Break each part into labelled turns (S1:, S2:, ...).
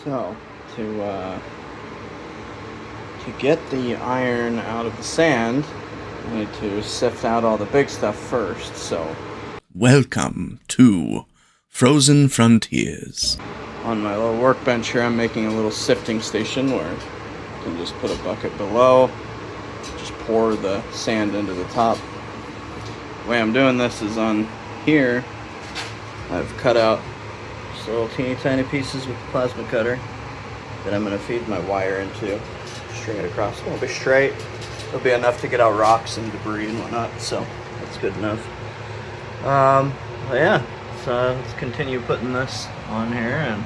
S1: So, to get the iron out of the sand, I need to sift out all the big stuff first, so.
S2: Welcome to Frozen Frontiers.
S1: On my little workbench here, I'm making a little sifting station where I can just put a bucket below, just pour the sand into the top. The way I'm doing this is on here, I've cut out just little teeny tiny pieces with the plasma cutter that I'm going to feed my wire into, string it across. It won't be straight. It'll be enough to get out rocks and debris and whatnot, so that's good enough. But yeah, so let's continue putting this on here and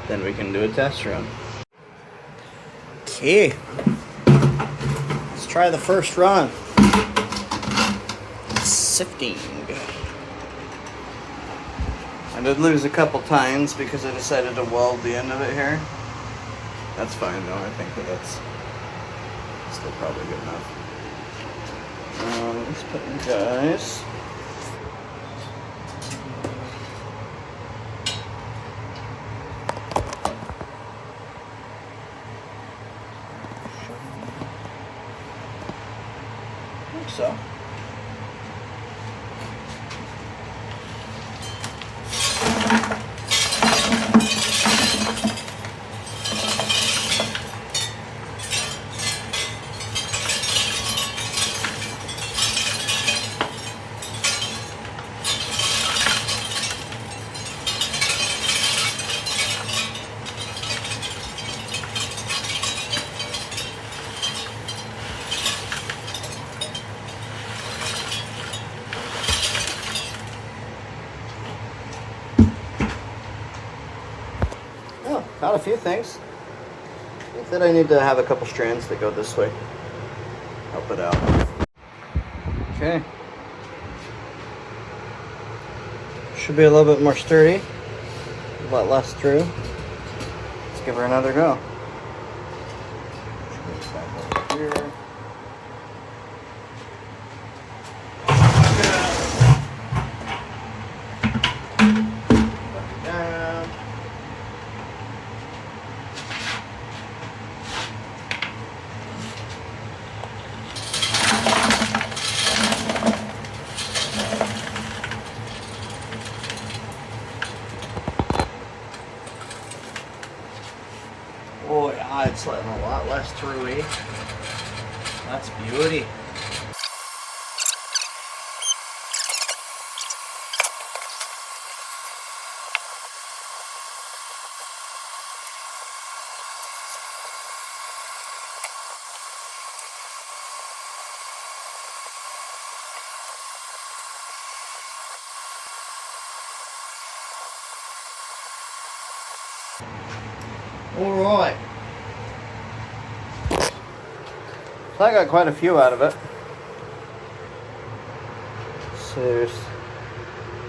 S1: then we can do a test run. Okay, let's try the first run. Sifting. I did lose a couple tines because I decided to weld the end of it here. That's fine though, I think that's still probably good enough. Let's put in guys. So. Oh, got a few things. I think that I need to have a couple strands that go this way. Help it out. Okay. Should be a little bit more sturdy. A lot less through. Let's give her another go. Back over here. Oh yeah, it's letting a lot less through, eh? That's beauty. Alright. So I got quite a few out of it. So there's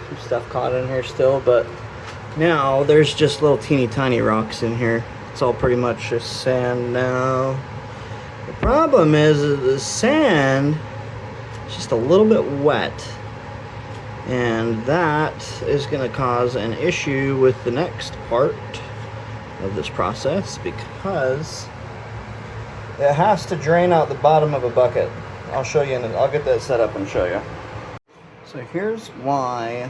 S1: some stuff caught in here still, but now there's just little teeny tiny rocks in here. It's all pretty much just sand now. The problem is that the sand is just a little bit wet. And that is going to cause an issue with the next part of this process because it has to drain out the bottom of a bucket. I'll show you I'll get that set up and show you. So here's why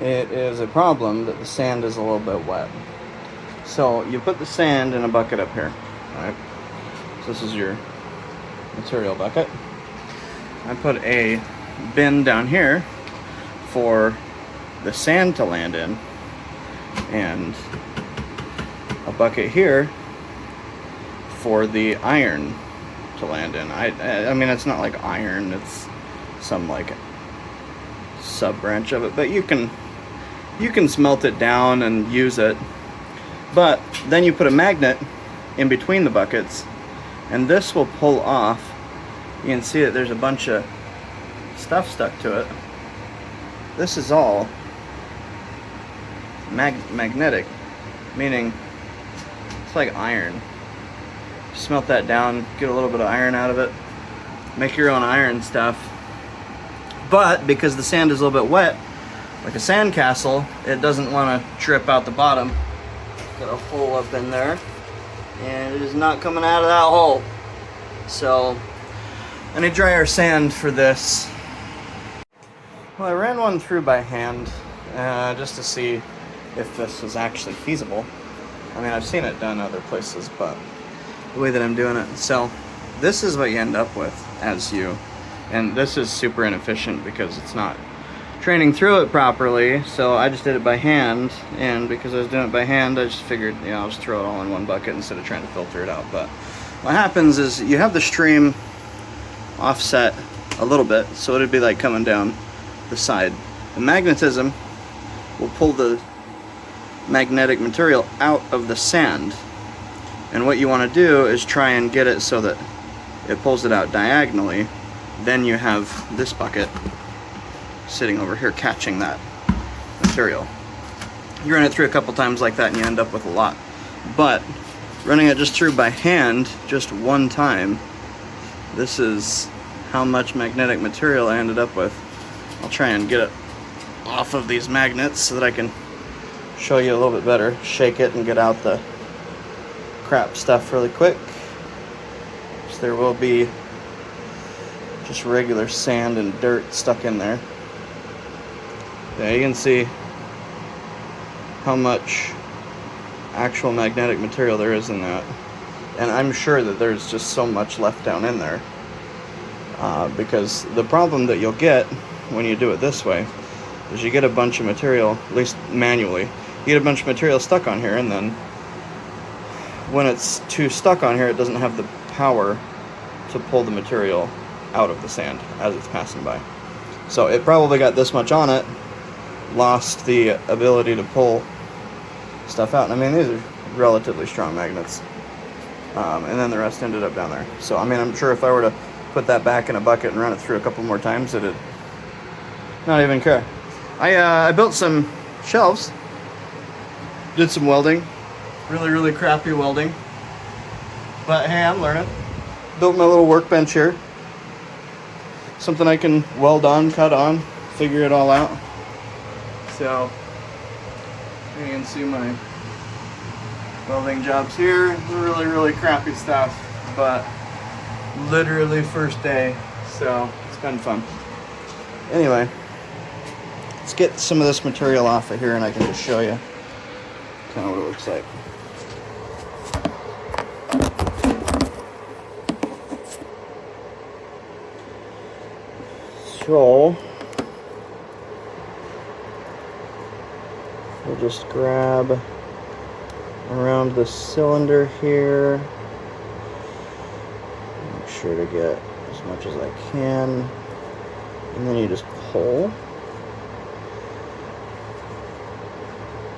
S1: it is a problem that the sand is a little bit wet. So you put the sand in a bucket up here, right? So this is your material bucket. I put a bin down here for the sand to land in and a bucket here for the iron to land in. I mean, it's not like iron, it's some like sub branch of it, but you can smelt it down and use it. But then you put a magnet in between the buckets and this will pull off. You can see that there's a bunch of stuff stuck to it. This is all magnetic, meaning it's like iron. Smelt that down, get a little bit of iron out of it, make your own iron stuff. But because the sand is a little bit wet, like a sand castle, it doesn't want to drip out the bottom. got a hole up in there, and it is not coming out of that hole. So I need drier sand for this. Well, I ran one through by hand just to see if this was actually feasible. I mean, I've seen it done other places, but the way that I'm doing it. So this is what you end up with and this is super inefficient because it's not training through it properly. So I just did it by hand, and because I was doing it by hand, I just figured, you know, I'll just throw it all in one bucket instead of trying to filter it out. But what happens is you have the stream offset a little bit, so it'd be like coming down the side. The magnetism will pull the magnetic material out of the sand, and what you want to do is try and get it so that it pulls it out diagonally. Then you have this bucket sitting over here catching that material. You run it through a couple times like that and you end up with a lot, but running it just through by hand just one time, this is how much magnetic material I ended up with. I'll try and get it off of these magnets so that I can show you a little bit better. Shake it and get out the crap stuff really quick. So there will be just regular sand and dirt stuck in there. Yeah, you can see how much actual magnetic material there is in that. And I'm sure that there's just so much left down in there. Because the problem that you'll get when you do it this way is you get a bunch of material, at least manually, you get a bunch of material stuck on here, and then when it's too stuck on here, it doesn't have the power to pull the material out of the sand as it's passing by. So it probably got this much on it, lost the ability to pull stuff out. And I mean, these are relatively strong magnets. And then the rest ended up down there. So I mean, I'm sure if I were to put that back in a bucket and run it through a couple more times, it'd not even care. I built some shelves, did some welding, really crappy welding, but hey, I'm learning. Built my little workbench here, something I can weld on, cut on, figure it all out. So you can see my welding jobs here. Really crappy stuff, but literally first day, so it's been fun. Anyway, let's get some of this material off of here and I can just show you kind of what it looks like. So we'll just grab around the cylinder here. Make sure to get as much as I can. And then you just pull.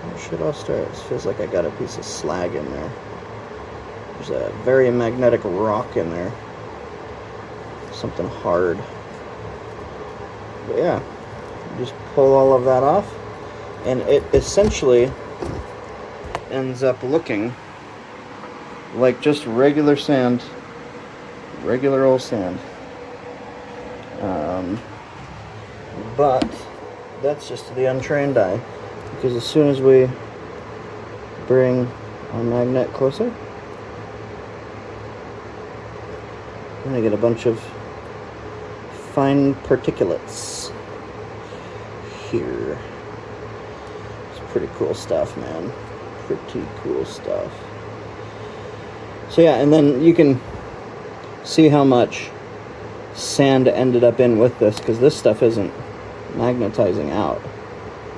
S1: Where should I start? It feels like I got a piece of slag in there. There's a very magnetic rock in there. Something hard. But yeah, you just pull all of that off, and it essentially ends up looking like just regular sand, regular old sand. But that's just to the untrained eye, because as soon as we bring our magnet closer, we're going to get a bunch of fine particulates here. It's pretty cool stuff, man. Pretty cool stuff. So yeah, and then you can see how much sand ended up in with this, because this stuff isn't magnetizing out.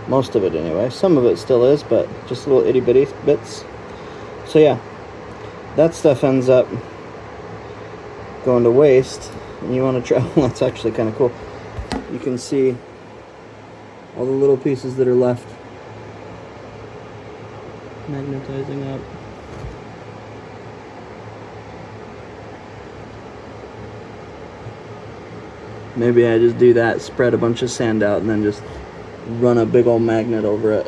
S1: Most of it anyway. Some of it still is, but just little itty bitty bits. So yeah, that stuff ends up going to waste, and you want to try. Well, that's actually kind of cool. You can see all the little pieces that are left magnetizing up. Maybe I just do that, spread a bunch of sand out, and then just run a big old magnet over it.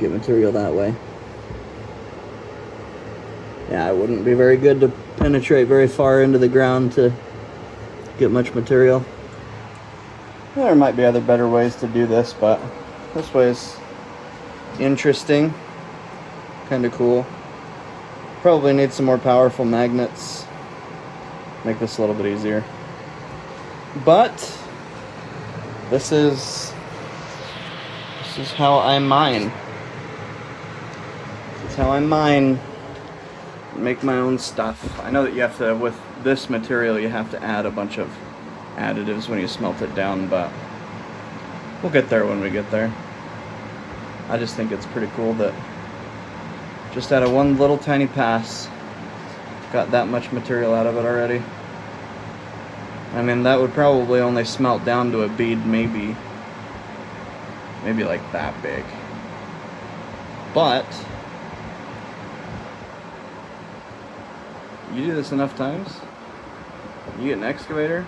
S1: Get material that way. Yeah, it wouldn't be very good to penetrate very far into the ground to get much material. There might be other better ways to do this, but this way is interesting. Kind of cool. Probably need some more powerful magnets. Make this a little bit easier. But this is how I mine. This is how I mine. Make my own stuff. I know that you have to, with this material, you have to add a bunch of additives when you smelt it down, but we'll get there when we get there. I just think it's pretty cool that just out of one little tiny pass, got that much material out of it already. I mean, that would probably only smelt down to a bead maybe like that big. But you do this enough times, you get an excavator,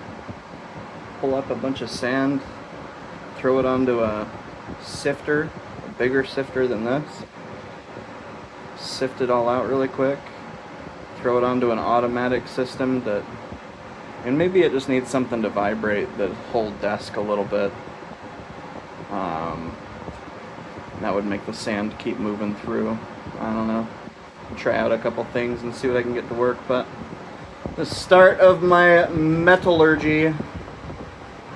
S1: pull up a bunch of sand, throw it onto a sifter, a bigger sifter than this, sift it all out really quick, throw it onto an automatic system that, and maybe it just needs something to vibrate the whole desk a little bit. That would make the sand keep moving through. I don't know. Try out a couple things and see what I can get to work, but the start of my metallurgy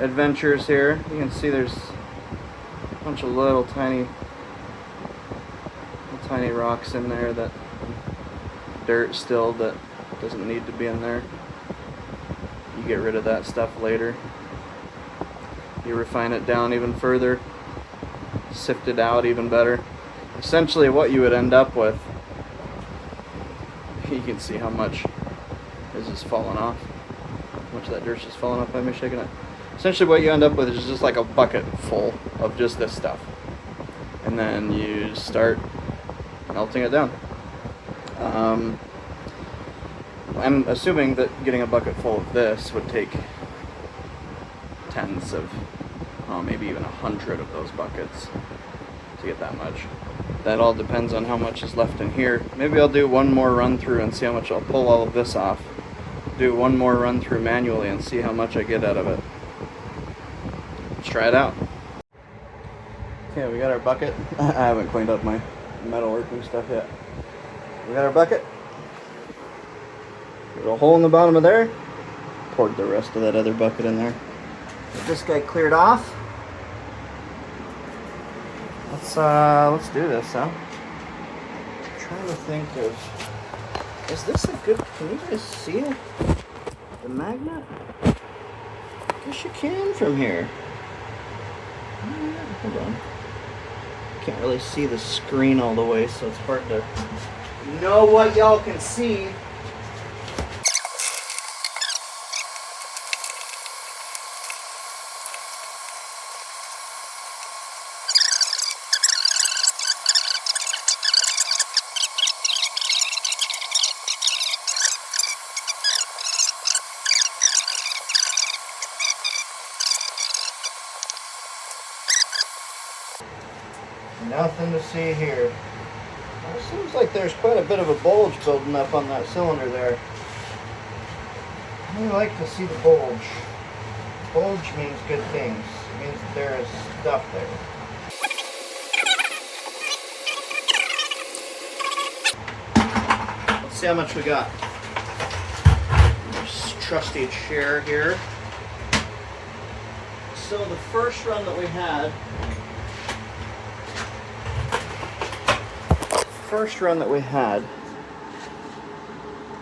S1: adventures here. You can see there's a bunch of little tiny rocks in there, that dirt still that doesn't need to be in there. You get rid of that stuff later. You refine it down even further, sift it out even better. Essentially what you would end up with, you can see how much is just falling off. How much of that dirt's just falling off by me shaking it. Essentially what you end up with is just like a bucket full of just this stuff. And then you start melting it down. I'm assuming that getting a bucket full of this would take tens of, maybe even 100 of those buckets to get that much. That all depends on how much is left in here. Maybe I'll do one more run through and see how much I'll pull all of this off. Do one more run through manually and see how much I get out of it. Let's try it out. Okay, we got our bucket. I haven't cleaned up my metalworking stuff yet. We got our bucket. There's a hole in the bottom of there. Poured the rest of that other bucket in there. Get this guy cleared off. Let's do this, huh? I'm trying to think of, is this a good, can you guys see it? The magnet? I guess you can from here. Hold on. Can't really see the screen all the way, so it's hard to know what y'all can see. Nothing to see here. Well, it seems like there's quite a bit of a bulge building up on that cylinder there. I like to see the bulge. Bulge means good things. It means that there is stuff there. Let's see how much we got. This trusty chair here. So the first run that we had,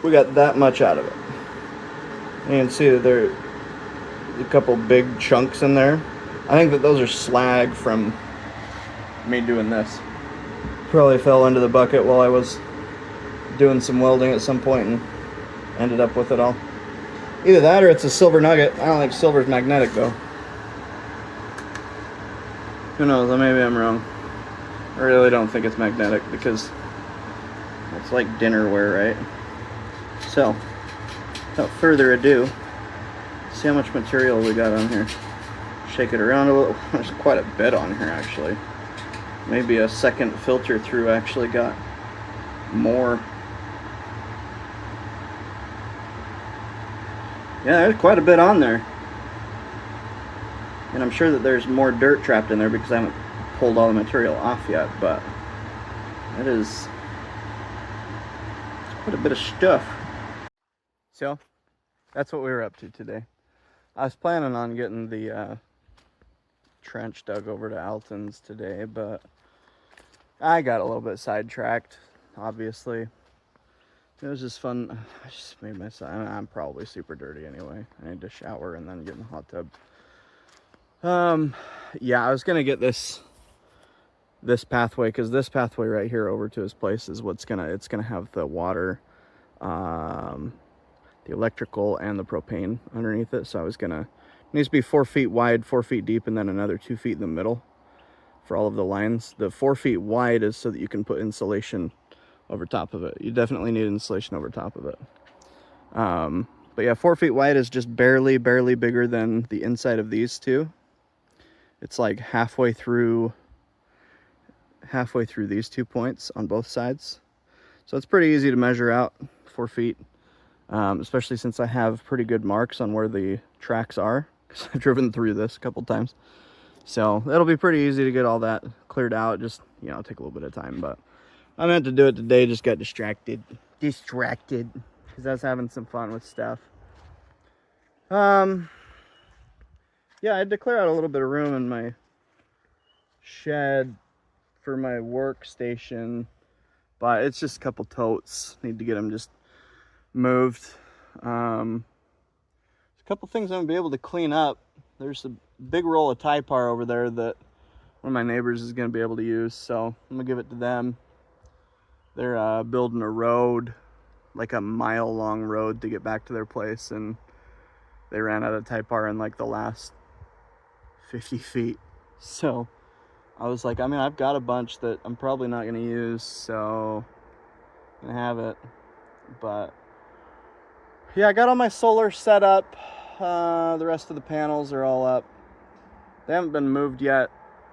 S1: we got that much out of it. You can see that there are a couple big chunks in there. I think that those are slag from me doing this. Probably fell into the bucket while I was doing some welding at some point and ended up with it all. Either that or it's a silver nugget. I don't think silver's magnetic though. Who knows, maybe I'm wrong. I really don't think it's magnetic because it's like dinnerware, right? So, without further ado, see how much material we got on here. Shake it around a little. There's quite a bit on here actually. Maybe a second filter through actually got more. Yeah, there's quite a bit on there. And I'm sure that there's more dirt trapped in there because I haven't pulled all the material off yet, but it is What a bit of stuff. So, that's what we were up to today. I was planning on getting the trench dug over to Alton's today, but I got a little bit sidetracked, obviously. It was just fun. I just made myself, I'm probably super dirty anyway. I need to shower and then get in the hot tub. Yeah, I was gonna get this pathway, because this pathway right here over to his place is it's gonna have the water, the electrical and the propane underneath it. So it needs to be 4 feet wide, 4 feet deep, and then another 2 feet in the middle for all of the lines. The 4 feet wide is so that you can put insulation over top of it. You definitely need insulation over top of it. But yeah, 4 feet wide is just barely bigger than the inside of these two. It's like halfway through these 2 points on both sides. So it's pretty easy to measure out 4 feet, especially since I have pretty good marks on where the tracks are, because I've driven through this a couple times. So it'll be pretty easy to get all that cleared out. Just, you know, take a little bit of time, but I meant to do it today, just got distracted because I was having some fun with stuff. Yeah, I had to clear out a little bit of room in my shed for my workstation, but it's just a couple totes. Need to get them just moved. There's a couple things I'm gonna be able to clean up. There's a big roll of Typar over there that one of my neighbors is gonna be able to use, so I'm gonna give it to them. They're building a road, like a mile-long road to get back to their place, and they ran out of Typar in like the last 50 feet. So I was like, I mean, I've got a bunch that I'm probably not gonna use, so I'm gonna have it. But yeah, I got all my solar set up. The rest of the panels are all up. They haven't been moved yet.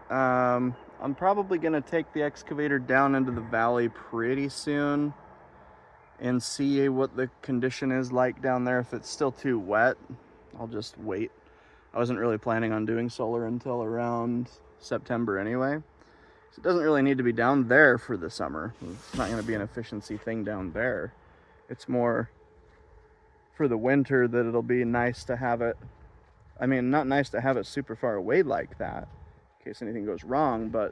S1: I'm probably gonna take the excavator down into the valley pretty soon and see what the condition is like down there. If it's still too wet, I'll just wait. I wasn't really planning on doing solar until around September anyway. So it doesn't really need to be down there for the summer. It's not gonna be an efficiency thing down there. It's more for the winter that it'll be nice to have it. I mean, not nice to have it super far away like that, in case anything goes wrong, but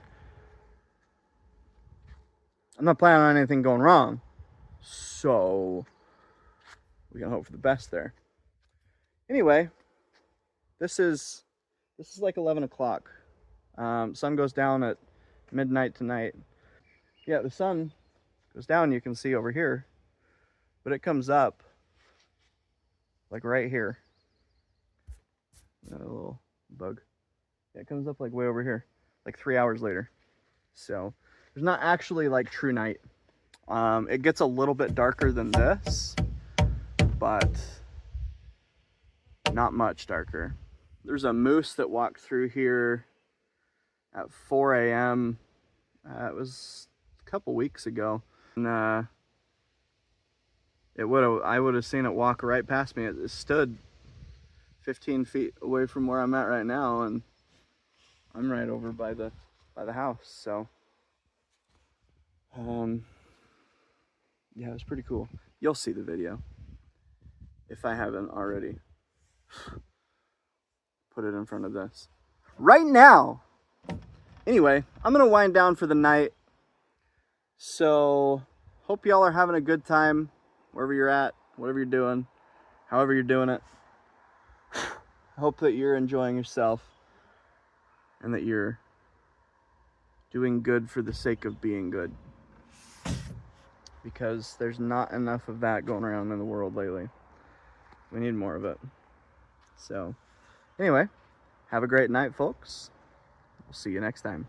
S1: I'm not planning on anything going wrong. So we can hope for the best there. Anyway, this is like 11 o'clock. Sun goes down at midnight tonight. Yeah, the sun goes down, you can see over here, but it comes up like right here. A little bug. Yeah, it comes up like way over here, like 3 hours later. So there's not actually like true night. It gets a little bit darker than this, but not much darker. There's a moose that walked through here at 4 a.m. It was a couple weeks ago, and I would have seen it walk right past me. It stood 15 feet away from where I'm at right now, and I'm right over by the house. So yeah, it was pretty cool. You'll see the video if I haven't already put it in front of this right now. Anyway, I'm gonna wind down for the night. So hope y'all are having a good time wherever you're at, whatever you're doing, however you're doing it. I hope that you're enjoying yourself and that you're doing good for the sake of being good, because there's not enough of that going around in the world lately. We need more of it. So anyway, have a great night, folks. We'll see you next time.